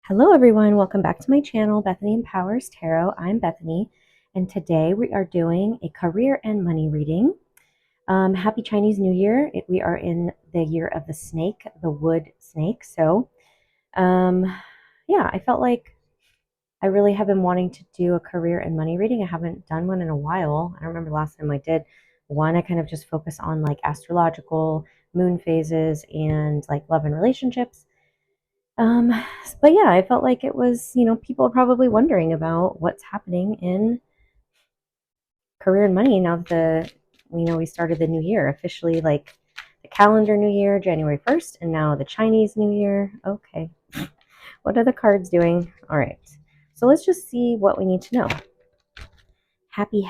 Hello everyone, welcome back to my channel, Bethany Empowers Tarot. I'm Bethany, and today we are doing a career and money reading. Happy Chinese New Year. We are in the year of the snake, the wood snake. So, yeah, I felt like I really have been wanting to do a career and money reading. I haven't done one in a while. I don't remember the last time I did one. I kind of just focus on like astrological moon phases and like love and relationships. Um, but yeah, I felt like it was, people are probably wondering about what's happening in career and money now that we started the new year officially, like the calendar new year, January 1st, and now the Chinese New Year. Okay. What are the cards doing? All right. So let's just see what we need to know. Happy,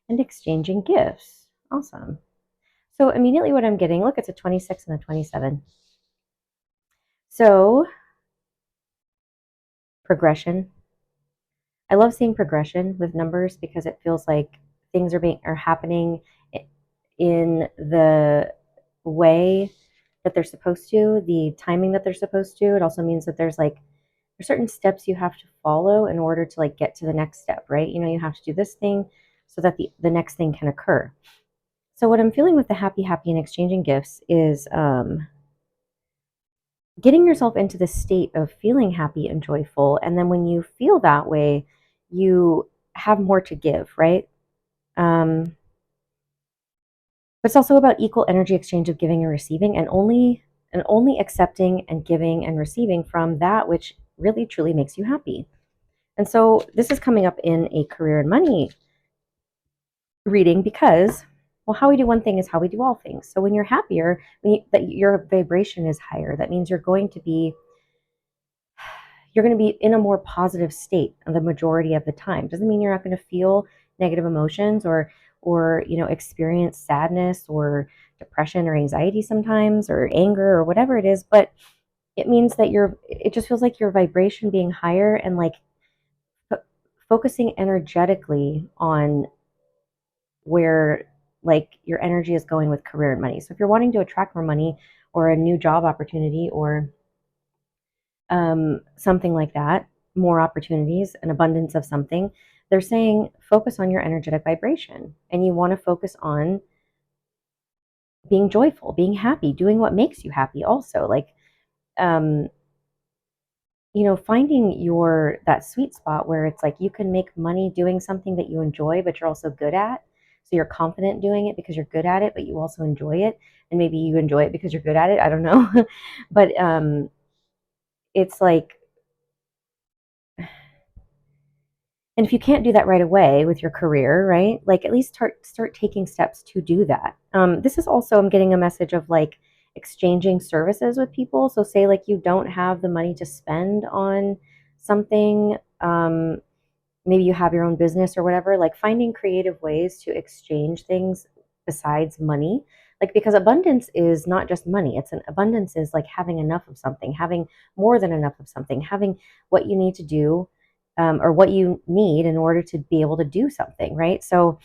and exchanging gifts. Awesome. So immediately what I'm getting, look, it's a 26 and a 27. So progression. I love seeing progression with numbers because it feels like things are happening in the way that they're supposed to, the timing that they're supposed to. It also means that there's certain steps you have to follow in order to like get to the next step, right? You have to do this thing so that the next thing can occur. So what I'm feeling with the happy and exchanging gifts is getting yourself into the state of feeling happy and joyful. And then when you feel that way, you have more to give, right? But it's also about equal energy exchange of giving and receiving, and only accepting and giving and receiving from that which really truly makes you happy. And so this is coming up in a career and money reading because, well, how we do one thing is how we do all things. So when you're happier, that your vibration is higher, that means you're going to be in a more positive state the majority of the time. Doesn't mean you're not going to feel negative emotions or experience sadness or depression or anxiety sometimes or anger or whatever it is, but it means that it just feels like your vibration being higher and like focusing energetically on where like your energy is going with career and money. So if you're wanting to attract more money or a new job opportunity or something like that, more opportunities, an abundance of something, they're saying focus on your energetic vibration. And you want to focus on being joyful, being happy, doing what makes you happy also. Like, um, finding that sweet spot where it's like you can make money doing something that you enjoy, but you're also good at. So you're confident doing it because you're good at it, but you also enjoy it. And maybe you enjoy it because you're good at it. I don't know. But it's like, and if you can't do that right away with your career, right? Like at least start taking steps to do that. This is also, I'm getting a message of like exchanging services with people. So say like you don't have the money to spend on something, maybe you have your own business or whatever, like finding creative ways to exchange things besides money. Like because abundance is not just money. Abundance is like having enough of something, having more than enough of something, having what you need to do, or what you need in order to be able to do something, right? So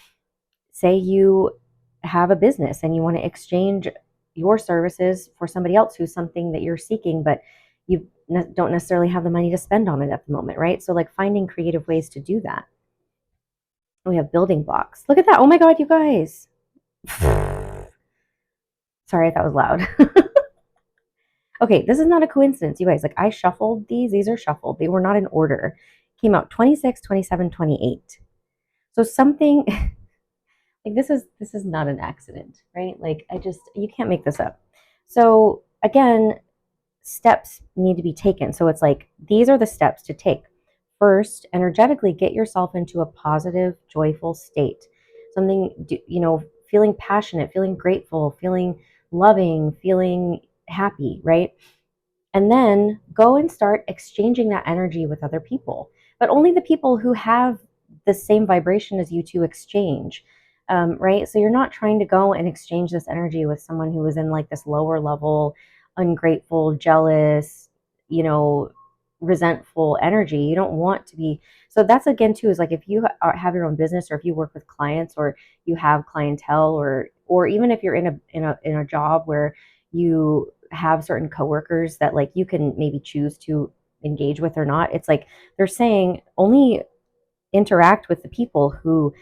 say you have a business and you want to exchange your services for somebody else who's something that you're seeking, but you don't necessarily have the money to spend on it at the moment, right? So like finding creative ways to do that. We have building blocks. Look at that. Oh my God, you guys. Sorry if that was loud. Okay, this is not a coincidence, you guys. Like I shuffled these. These are shuffled. They were not in order. Came out 26, 27, 28. So something like this is not an accident, right? Like you can't make this up. So again, steps need to be taken. So it's like these are the steps to take. First, energetically get yourself into a positive, joyful state. Something, feeling passionate, feeling grateful, feeling loving, feeling happy, right? And then go and start exchanging that energy with other people, but only the people who have the same vibration as you to exchange. Right? So you're not trying to go and exchange this energy with someone who is in like this lower level, ungrateful, jealous, resentful energy. You don't want to be. So that's again too is like if you have your own business or if you work with clients or you have clientele or even if you're in a job where you have certain coworkers that like you can maybe choose to engage with or not. It's like they're saying only interact with the people who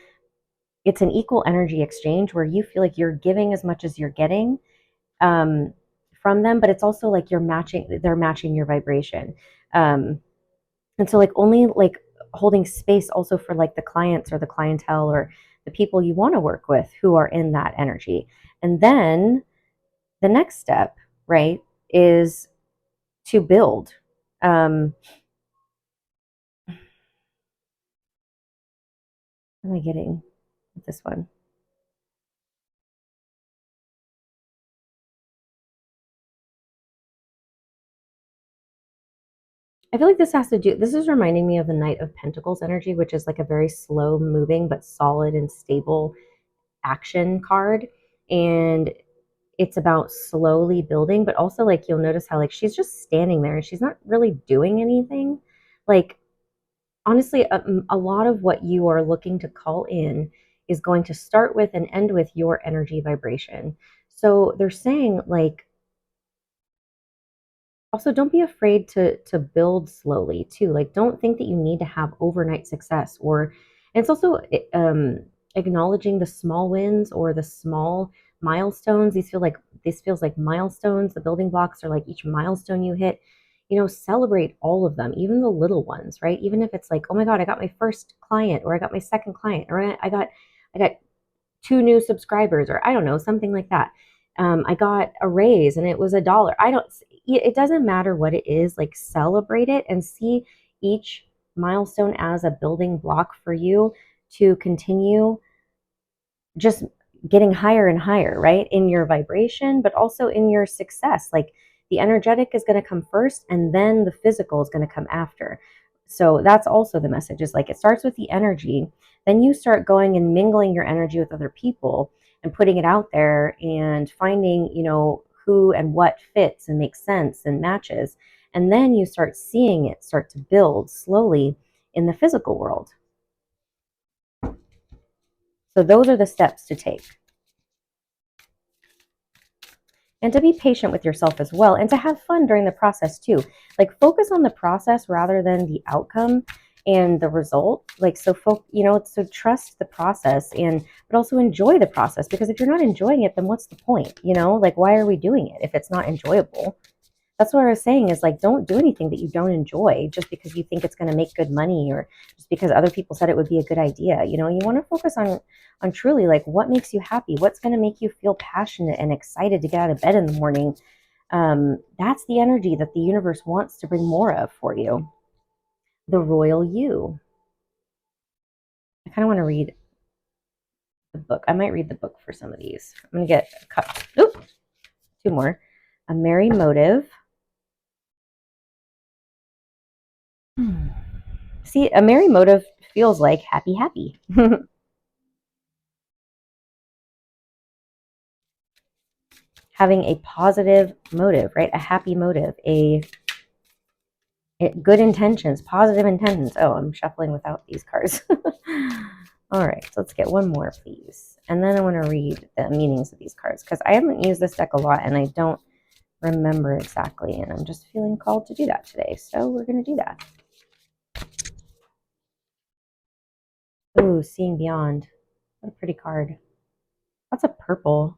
it's an equal energy exchange where you feel like you're giving as much as you're getting um, from them, but it's also like they're matching your vibration. Um, and so like only like holding space also for like the clients or the clientele or the people you want to work with who are in that energy. And then the next step, right, is to build. What am I getting with this one? I feel like this is reminding me of the Knight of Pentacles energy, which is like a very slow moving but solid and stable action card. And it's about slowly building, but also like you'll notice how like she's just standing there and she's not really doing anything. Like honestly, a lot of what you are looking to call in is going to start with and end with your energy vibration. So they're saying like also don't be afraid to build slowly too. Like don't think that you need to have overnight success or and it's also acknowledging the small wins or the small milestones. This feels like milestones. The building blocks are like each milestone you hit. Celebrate all of them, even the little ones, right? Even if it's like, oh my God, I got my first client, or I got my second client, or I got two new subscribers, or I don't know, something like that. I got a raise and it was $1. It doesn't matter what it is, like celebrate it and see each milestone as a building block for you to continue just getting higher and higher, right? In your vibration, but also in your success. Like the energetic is going to come first and then the physical is going to come after. So that's also the message is like it starts with the energy. Then you start going and mingling your energy with other people and putting it out there and finding, who and what fits and makes sense and matches. And then you start seeing it start to build slowly in the physical world. So those are the steps to take. And to be patient with yourself as well and to have fun during the process too. Like focus on the process rather than the outcome and the result. Like so trust the process and but also enjoy the process, because if you're not enjoying it, then what's the point? Like why are we doing it if it's not enjoyable? That's what I was saying is like don't do anything that you don't enjoy just because you think it's going to make good money or just because other people said it would be a good idea. You want to focus on truly like what makes you happy, what's going to make you feel passionate and excited to get out of bed in the morning. That's the energy that the universe wants to bring more of for you. The royal you. I kind of want to read the book. I might read the book for some of these. I'm going to get a cup. Oop, two more. A merry motive. See, a merry motive feels like happy, happy. Having a positive motive, right? A happy motive, good intentions, positive intentions. Oh, I'm shuffling without these cards. All right, so let's get one more, please. And then I want to read the meanings of these cards because I haven't used this deck a lot and I don't remember exactly. And I'm just feeling called to do that today. So we're going to do that. Ooh, Seeing Beyond. What a pretty card. That's a purple.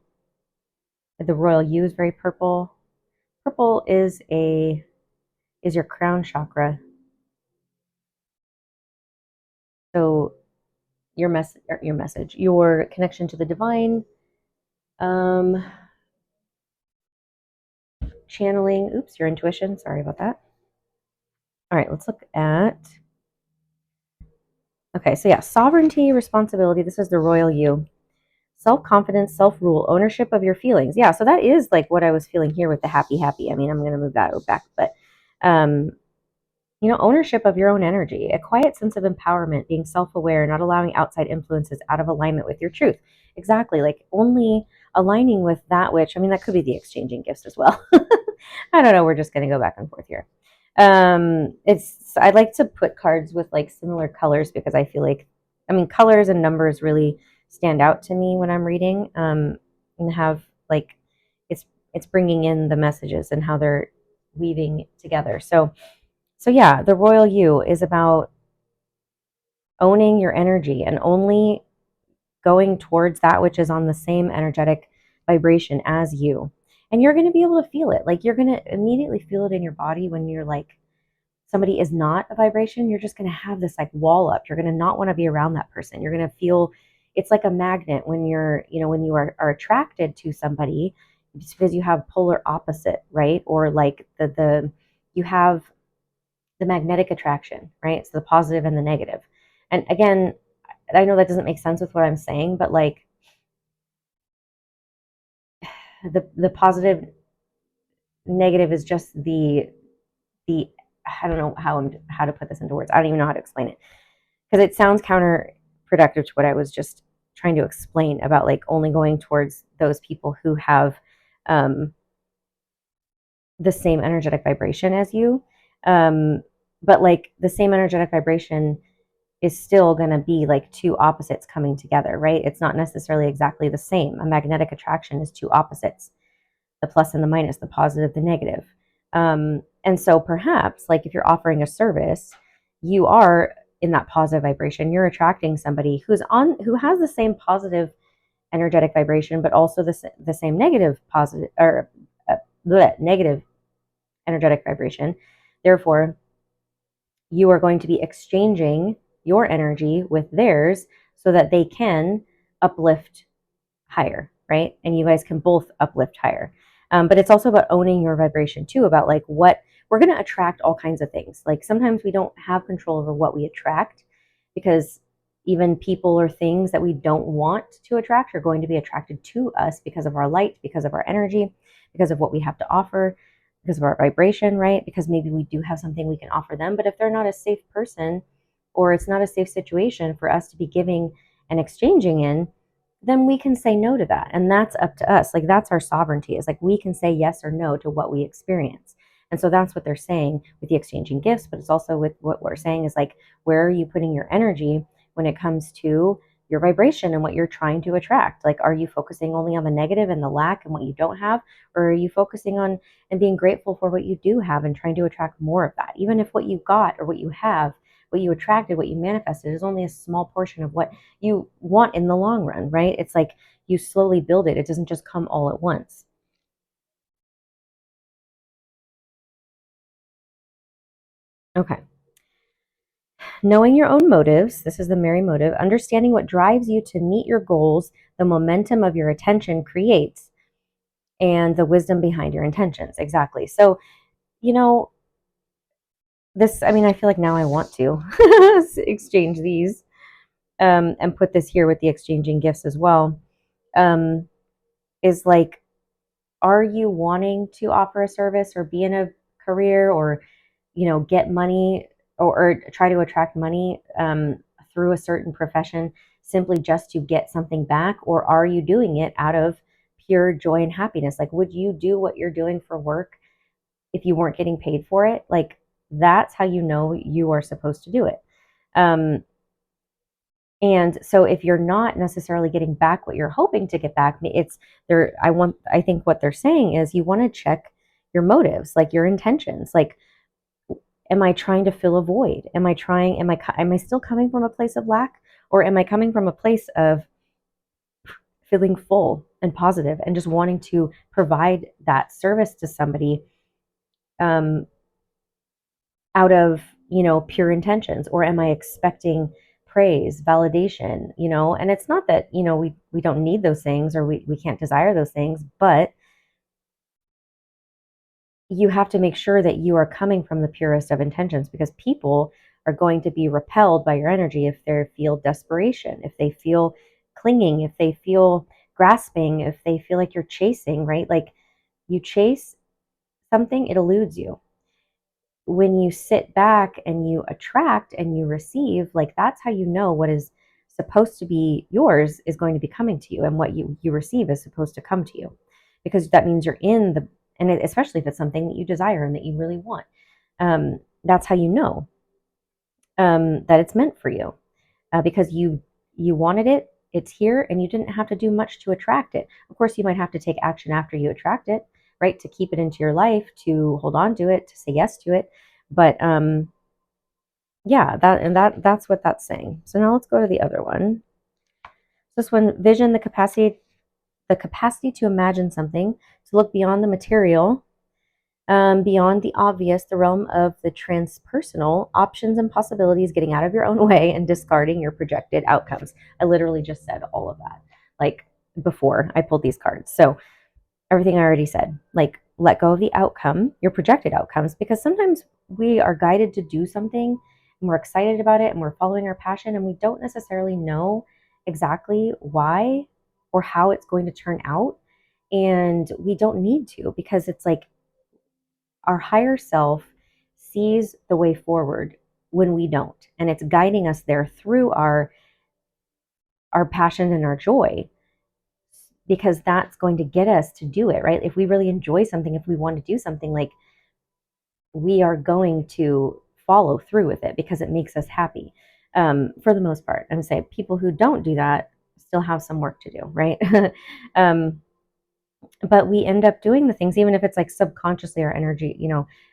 The Royal U is very purple. Purple is your crown chakra. So your message, your connection to the divine, channeling, your intuition. Sorry about that. All right, let's look at, okay, so yeah, sovereignty, responsibility. This is the Royal You. Self-confidence, self-rule, ownership of your feelings. Yeah, so that is like what I was feeling here with the happy, happy. I mean, I'm going to move that back, but ownership of your own energy, a quiet sense of empowerment, being self-aware, not allowing outside influences out of alignment with your truth. Exactly, like only aligning with that which, I mean, that could be the exchanging gifts as well. I don't know, we're just going to go back and forth here. I like to put cards with like similar colors because I feel like, colors and numbers really stand out to me when I'm reading, and have like, it's it's bringing in the messages and how they're weaving together. So yeah, the royal you is about owning your energy and only going towards that which is on the same energetic vibration as you. And you're going to be able to feel it. Like, you're going to immediately feel it in your body when you're like, somebody is not a vibration. You're just going to have this like wall up. You're going to not want to be around that person. You're going to feel it's like a magnet when you're, when you are attracted to somebody. It's because you have polar opposite, right? Or like you have the magnetic attraction, right? So the positive and the negative. And again, I know that doesn't make sense with what I'm saying, but like the positive negative is just the I don't know how to put this into words. I don't even know how to explain it, because it sounds counterproductive to what I was just trying to explain about like only going towards those people who have the same energetic vibration as you. But like the same energetic vibration is still going to be like two opposites coming together, right? It's not necessarily exactly the same. A magnetic attraction is two opposites, the plus and the minus, the positive, the negative. And so perhaps like if you're offering a service, you are in that positive vibration, you're attracting somebody who has the same positive energetic vibration, but also the same negative positive or negative energetic vibration. Therefore, you are going to be exchanging your energy with theirs so that they can uplift higher, right? And you guys can both uplift higher. But it's also about owning your vibration too, about like what we're going to attract all kinds of things. Like sometimes we don't have control over what we attract, because even people or things that we don't want to attract are going to be attracted to us because of our light, because of our energy, because of what we have to offer, because of our vibration, right? Because maybe we do have something we can offer them. But if they're not a safe person, or it's not a safe situation for us to be giving and exchanging in, then we can say no to that. And that's up to us. Like, that's our sovereignty, is like we can say yes or no to what we experience. And so that's what they're saying with the exchanging gifts, but it's also with what we're saying is like, where are you putting your energy when it comes to your vibration and what you're trying to attract? Like, are you focusing only on the negative and the lack and what you don't have? Or are you focusing on and being grateful for what you do have and trying to attract more of that? Even if what you got or what you have, what you attracted, what you manifested is only a small portion of what you want in the long run, right? It's like you slowly build it. It doesn't just come all at once. Okay. Knowing your own motives, this is the Mary motive, understanding what drives you to meet your goals, the momentum of your attention creates, and the wisdom behind your intentions. Exactly. So, you know, I mean, I feel like now I want to exchange these and put this here with the exchanging gifts as well. Is like, are you wanting to offer a service or be in a career, or get money, or try to attract money through a certain profession simply just to get something back? Or are you doing it out of pure joy and happiness? Like, would you do what you're doing for work if you weren't getting paid for it? Like, that's how you know you are supposed to do it. And so if you're not necessarily getting back what you're hoping to get back, it's there. I think what they're saying is you want to check your motives, like your intentions. Like, am I trying to fill a void? Am I still coming from a place of lack, or am I coming from a place of feeling full and positive and just wanting to provide that service to somebody um, out of, pure intentions? Or am I expecting praise, validation, and it's not that, we don't need those things, or we can't desire those things, but you have to make sure that you are coming from the purest of intentions, because people are going to be repelled by your energy if they feel desperation, if they feel clinging, if they feel grasping, if they feel like you're chasing, right? Like, you chase something, it eludes you. When you sit back and you attract and you receive, like, that's how you know what is supposed to be yours is going to be coming to you, and what you receive is supposed to come to you, because that means you're in the, and especially if it's something that you desire and that you really want, that's how you know that it's meant for you, because you wanted it's here, and you didn't have to do much to attract it. Of course, you might have to take action after you attract it, right? To keep it into your life, to hold on to it, to say yes to it. But yeah, that's what that's saying. So now let's go to the other one. This one, vision, the capacity to imagine something, to look beyond the material, beyond the obvious, the realm of the transpersonal, options and possibilities, getting out of your own way and discarding your projected outcomes. I literally just said all of that, like before I pulled these cards. So everything I already said, like let go of the outcome, your projected outcomes, because sometimes we are guided to do something and we're excited about it and we're following our passion and we don't necessarily know exactly why or how it's going to turn out. And we don't need to, because it's like our higher self sees the way forward when we don't. And it's guiding us there through our passion and our joy, because that's going to get us to do it, right? If we really enjoy something, if we want to do something, like we are going to follow through with it because it makes us happy. For the most part, I'm gonna say people who don't do that still have some work to do, right? But we end up doing the things, even if it's like subconsciously our energy,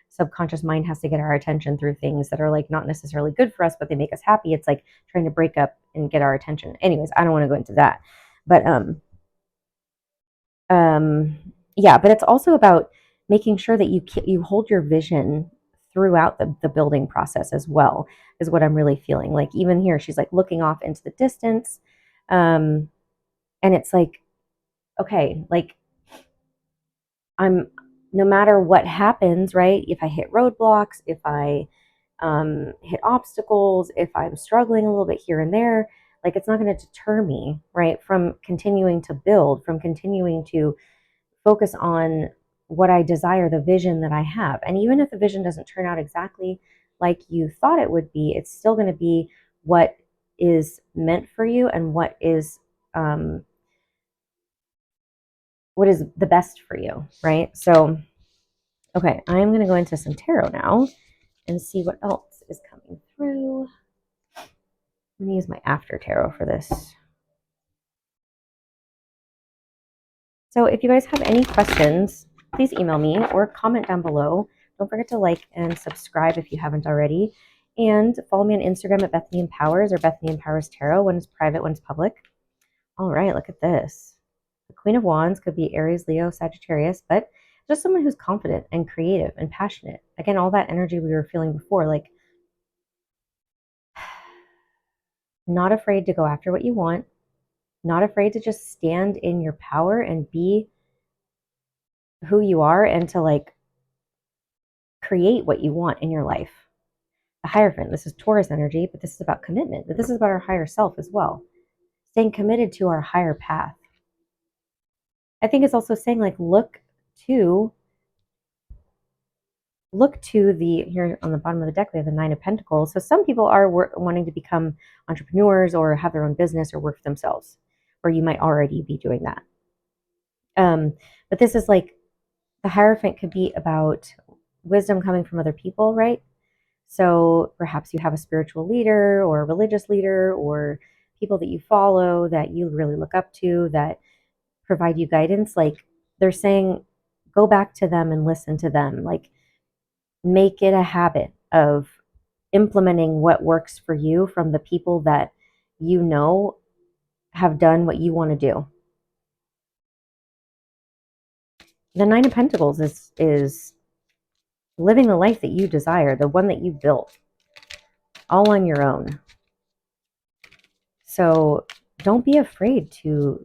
subconscious mind has to get our attention through things that are like not necessarily good for us, but they make us happy. It's like trying to break up and get our attention. Anyways, I don't want to go into that. But yeah, but it's also about making sure that you hold your vision throughout the building process as well, is what I'm really feeling. Like even here, she's like looking off into the distance. And it's like, okay, like I'm, no matter what happens, right? If I hit roadblocks, if I hit obstacles, if I'm struggling a little bit here and there, like it's not going to deter me, right, from continuing to build, from continuing to focus on what I desire, the vision that I have. And even if the vision doesn't turn out exactly like you thought it would be, it's still going to be what is meant for you and um, what is the best for you, right? So, okay, I'm going to go into some tarot now and see what else is coming through. I'm going to use my after tarot for this. So if you guys have any questions, please email me or comment down below. Don't forget to like and subscribe if you haven't already. And follow me on Instagram at Bethany Empowers or Bethany Empowers Tarot. One is private, one's public. All right, look at this. The Queen of Wands could be Aries, Leo, Sagittarius, but just someone who's confident and creative and passionate. Again, all that energy we were feeling before, like not afraid to go after what you want, not afraid to just stand in your power and be who you are and to like create what you want in your life. The Hierophant, this is Taurus energy, but this is about commitment, but this is about our higher self as well. Staying committed to our higher path. I think it's also saying like look to the, here on the bottom of the deck we have the Nine of Pentacles. So some people are wanting to become entrepreneurs or have their own business or work for themselves, or you might already be doing that. But this is like the Hierophant could be about wisdom coming from other people, right? So perhaps you have a spiritual leader or a religious leader or people that you follow that you really look up to that provide you guidance. Like they're saying, go back to them and listen to them. Like make it a habit of implementing what works for you from the people that you know have done what you want to do. The Nine of Pentacles is living the life that you desire, the one that you built, all on your own. So don't be afraid to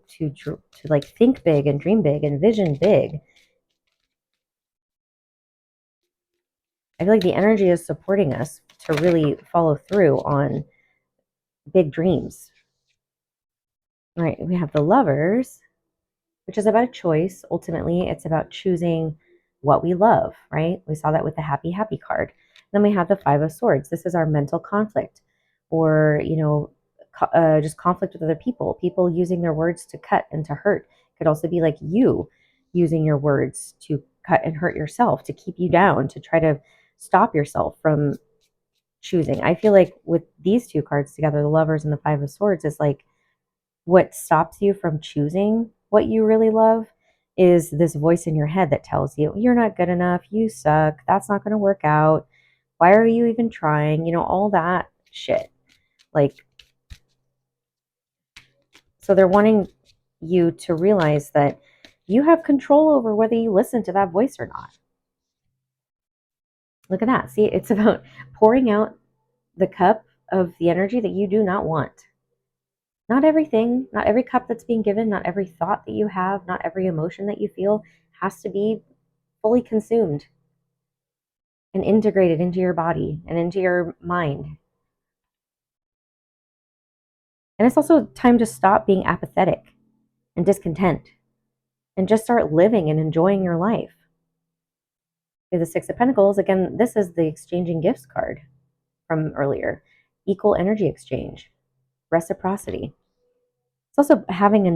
like think big and dream big and vision big. I feel like the energy is supporting us to really follow through on big dreams. All right, we have the Lovers, which is about a choice. Ultimately, it's about choosing what we love, right? We saw that with the happy, happy card. Then we have the Five of Swords. This is our mental conflict, or, just conflict with other people using their words to cut and to hurt. It could also be like you using your words to cut and hurt yourself, to keep you down, to try to stop yourself from choosing. I feel like with these two cards together, the Lovers and the Five of Swords, is like what stops you from choosing what you really love is this voice in your head that tells you, you're not good enough, you suck, that's not going to work out, why are you even trying? All that shit. Like, so they're wanting you to realize that you have control over whether you listen to that voice or not. Look at that. See, it's about pouring out the cup of the energy that you do not want. Not everything, not every cup that's being given, not every thought that you have, not every emotion that you feel has to be fully consumed and integrated into your body and into your mind. And it's also time to stop being apathetic and discontent and just start living and enjoying your life. With the Six of Pentacles, again, this is the exchanging gifts card from earlier. Equal energy exchange, reciprocity. It's also having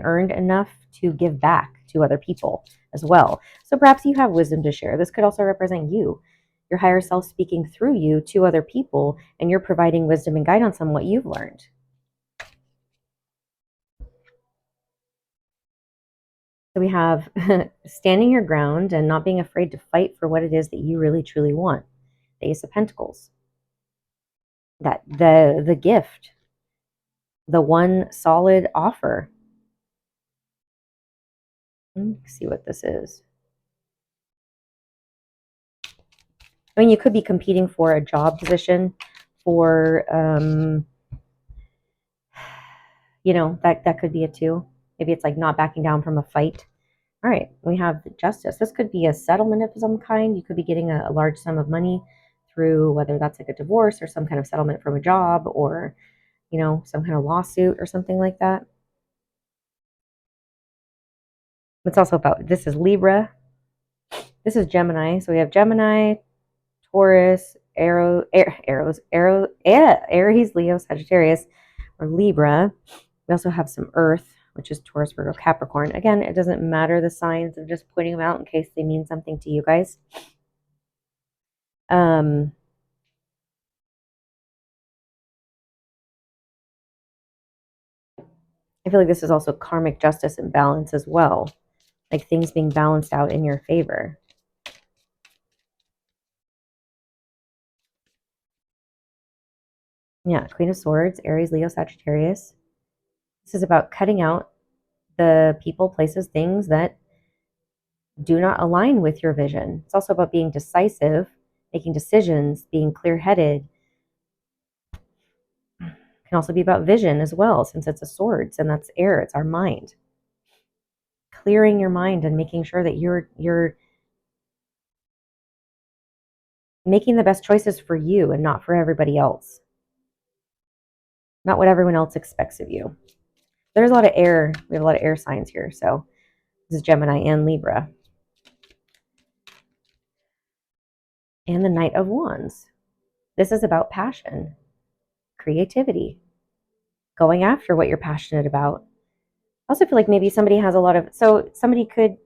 earned enough to give back to other people as well. So perhaps you have wisdom to share. This could also represent you, your higher self speaking through you to other people, and you're providing wisdom and guidance on what you've learned. So we have standing your ground and not being afraid to fight for what it is that you really truly want. The Ace of Pentacles. That the gift, the one solid offer. Let's see what this is. I mean, you could be competing for a job position, for that could be it too. Maybe it's like not backing down from a fight. All right, we have justice. This could be a settlement of some kind. You could be getting a large sum of money through whether that's like a divorce or some kind of settlement from a job, or some kind of lawsuit or something like that. It's also about, this is Libra. This is Gemini. So we have Gemini, Taurus, Aries, Leo, Sagittarius, or Libra. We also have some Earth, which is Taurus, Virgo, Capricorn. Again, it doesn't matter the signs. I'm just pointing them out in case they mean something to you guys. I feel like this is also karmic justice and balance as well. Like things being balanced out in your favor. Yeah, Queen of Swords, Aries, Leo, Sagittarius. This is about cutting out the people, places, things that do not align with your vision. It's also about being decisive, making decisions, being clear-headed. It can also be about vision as well, since it's a swords and that's air, it's our mind. Clearing your mind and making sure that you're making the best choices for you and not for everybody else. Not what everyone else expects of you. There's a lot of air. We have a lot of air signs here. So this is Gemini and Libra. And the Knight of Wands. This is about passion, creativity, going after what you're passionate about. I also feel like maybe somebody has somebody could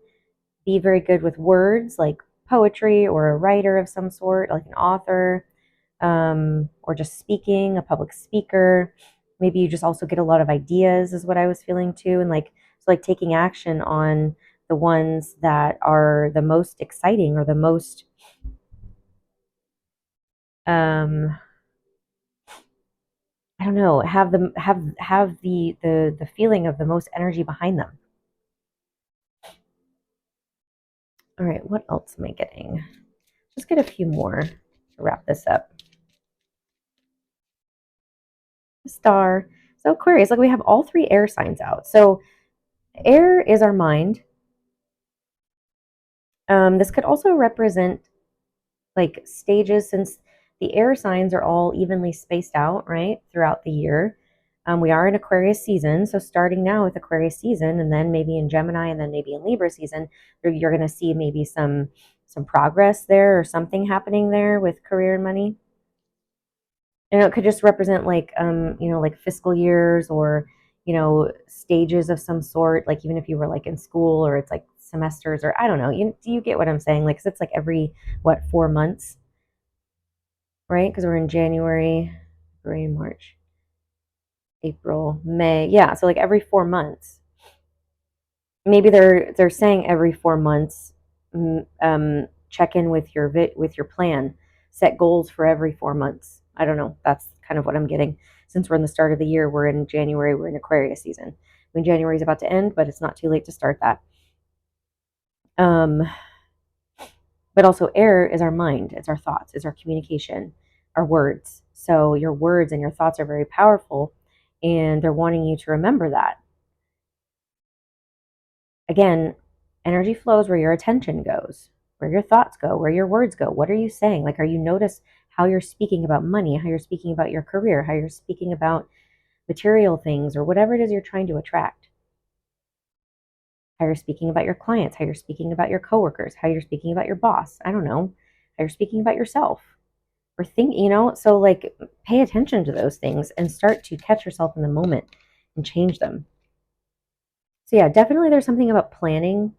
be very good with words, like poetry, or a writer of some sort, like an author, or just speaking, a public speaker. Maybe you just also get a lot of ideas, is what I was feeling too. And like taking action on the ones that are the most exciting or the most I don't know, have the feeling of the most energy behind them. All right, what else am I getting? Just get a few more to wrap this up. Star. So Aquarius, like we have all three air signs out. So air is our mind. This could also represent like stages, since the air signs are all evenly spaced out, right, throughout the year. We are in Aquarius season, so starting now with Aquarius season, and then maybe in Gemini, and then maybe in Libra season, you're going to see maybe some progress there or something happening there with career and money. And it could just represent like like fiscal years, or stages of some sort. Like even if you were like in school, or it's like semesters, or I don't know. Do you get what I'm saying? Like, 'cause it's like every 4 months, right? Because we're in January, February, March, April, May. Yeah, so like every 4 months. maybe they're saying every 4 months, check in with your plan, set goals for every 4 months. I don't know. That's kind of what I'm getting. Since we're in the start of the year, we're in January, we're in Aquarius season. I mean, January is about to end, but it's not too late to start that. But also, air is our mind, it's our thoughts, it's our communication, our words. So your words and your thoughts are very powerful, and they're wanting you to remember that. Again, energy flows where your attention goes, where your thoughts go, where your words go. What are you saying? Like, are you notice how you're speaking about money, how you're speaking about your career, how you're speaking about material things, or whatever it is you're trying to attract? How you're speaking about your clients, how you're speaking about your coworkers, how you're speaking about your boss. I don't know. How you're speaking about yourself. Or think, so like pay attention to those things and start to catch yourself in the moment and change them. So yeah, definitely there's something about planning.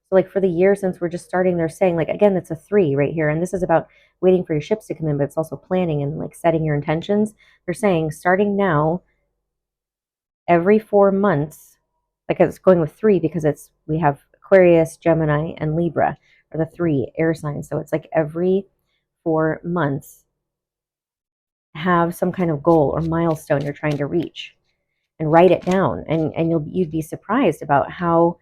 So like for the year, since we're just starting, they're saying like, again, it's a 3 right here. And this is about waiting for your ships to come in, but it's also planning and like setting your intentions. They're saying starting now, every 4 months, like it's going with 3 because we have Aquarius, Gemini, and Libra are the 3 air signs. So it's like every 4 months, have some kind of goal or milestone you're trying to reach and write it down, and you'd be surprised about how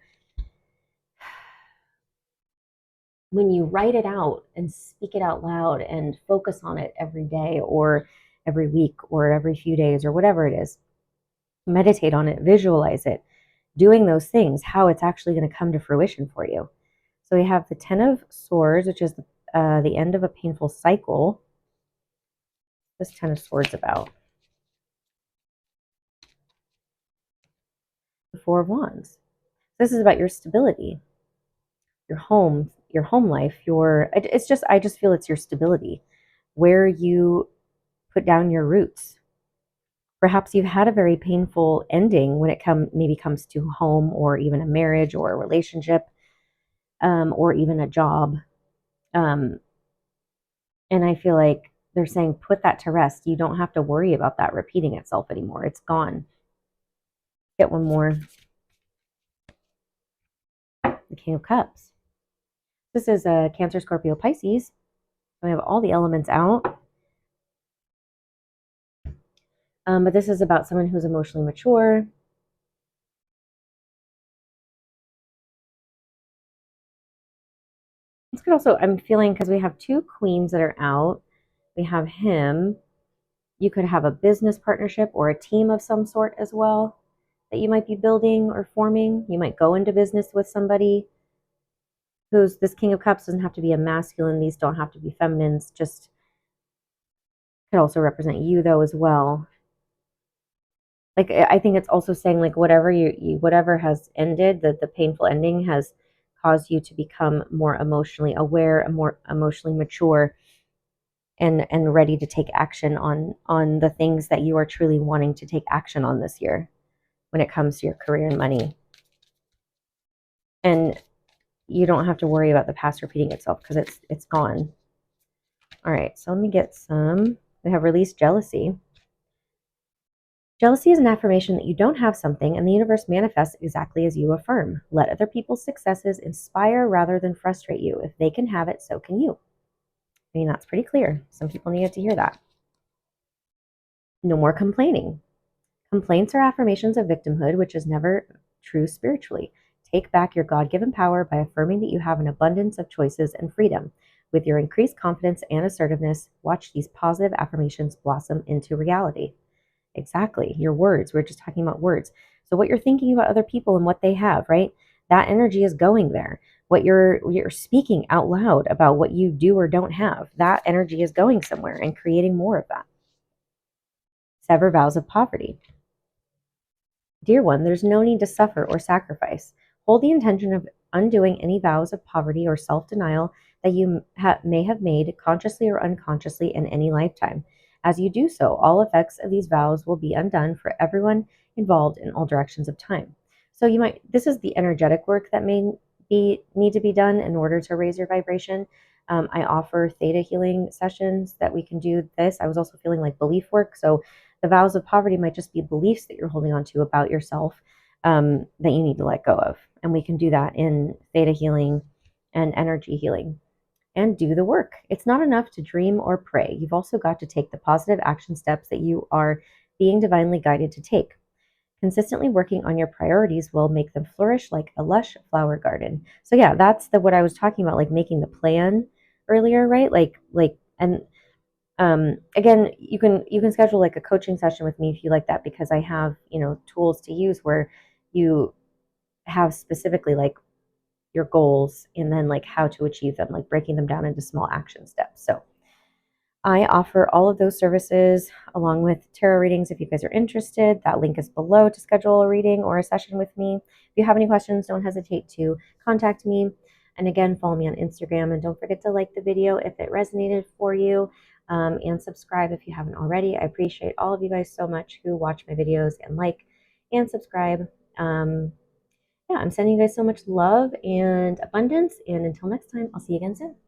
when you write it out and speak it out loud and focus on it every day or every week or every few days or whatever it is, meditate on it, visualize it, doing those things, how it's actually going to come to fruition for you. So we have the 10 of Swords, which is the end of a painful cycle. This 10 of Swords about the 4 of Wands. This is about your stability, your home life, I just feel it's your stability, where you put down your roots. Perhaps you've had a very painful ending when it maybe comes to home or even a marriage or a relationship, or even a job. And I feel like they're saying put that to rest. You don't have to worry about that repeating itself anymore. It's gone. Get one more. The King of Cups. This is a Cancer, Scorpio, Pisces. We have all the elements out. But this is about someone who's emotionally mature. This could also, I'm feeling, because we have 2 queens that are out. We have him. You could have a business partnership or a team of some sort as well that you might be building or forming. You might go into business with somebody who's this King of Cups. Doesn't have to be a masculine. These don't have to be feminines. Just could also represent you though as well. Like I think it's also saying like whatever whatever has ended, that the painful ending has caused you to become more emotionally aware and more emotionally mature, and ready to take action on the things that you are truly wanting to take action on this year when it comes to your career and money. And you don't have to worry about the past repeating itself because it's gone. All right, so let me get some. We have released jealousy. Jealousy is an affirmation that you don't have something and the universe manifests exactly as you affirm. Let other people's successes inspire rather than frustrate you. If they can have it, so can you. I mean, that's pretty clear. Some people needed to hear that. No more complaining. Complaints are affirmations of victimhood, which is never true spiritually. Take back your God-given power by affirming that you have an abundance of choices and freedom. With your increased confidence and assertiveness, watch these positive affirmations blossom into reality. Exactly. Your words. We're just talking about words. So what you're thinking about other people and what they have, right? That energy is going there. What you're speaking out loud about what you do or don't have, that energy is going somewhere and creating more of that. Sever vows of poverty. Dear one, there's no need to suffer or sacrifice. Hold the intention of undoing any vows of poverty or self-denial that you may have made consciously or unconsciously in any lifetime. As you do so, all effects of these vows will be undone for everyone involved in all directions of time. So this is the energetic work that may need to be done in order to raise your vibration. I offer theta healing sessions that we can do this. I was also feeling like belief work. So the vows of poverty might just be beliefs that you're holding on to about yourself, that you need to let go of. And we can do that in theta healing and energy healing. And do the work. It's not enough to dream or pray. You've also got to take the positive action steps that you are being divinely guided to take. Consistently working on your priorities will make them flourish like a lush flower garden. So yeah, that's what I was talking about, like making the plan earlier, right? And again, you can schedule like a coaching session with me if you like that, because I have, tools to use where you have specifically like your goals and then like how to achieve them, like breaking them down into small action steps. So I offer all of those services along with tarot readings if you guys are interested. That link is below to schedule a reading or a session with me. If you have any questions, don't hesitate to contact me. And again, follow me on Instagram, and don't forget to like the video if it resonated for you, and subscribe if you haven't already. I appreciate all of you guys so much who watch my videos and like and subscribe. Yeah, I'm sending you guys so much love and abundance. And until next time, I'll see you again soon.